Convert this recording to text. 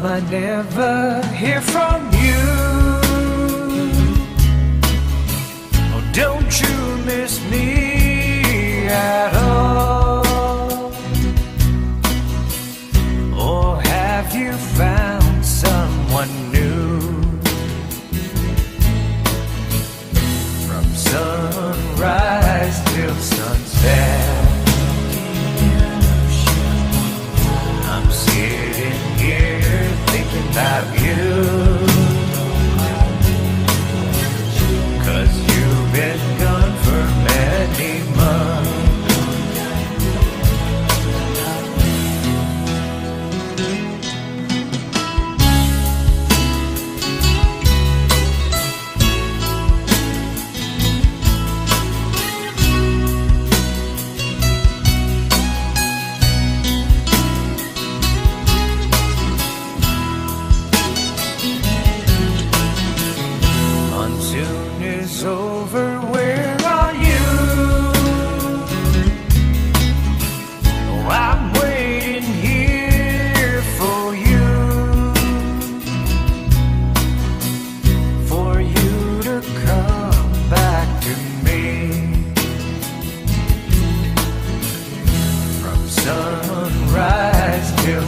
I never hear from you. Oh, don't you miss me at all? Or have you found someone new? From sunrise till sunset, I'm sitting here thinking about you. 'Cause you've been gone for many months. Monsoon is over, where are you? Oh, I'm waiting here for you, for you to come back to me. From sunrise till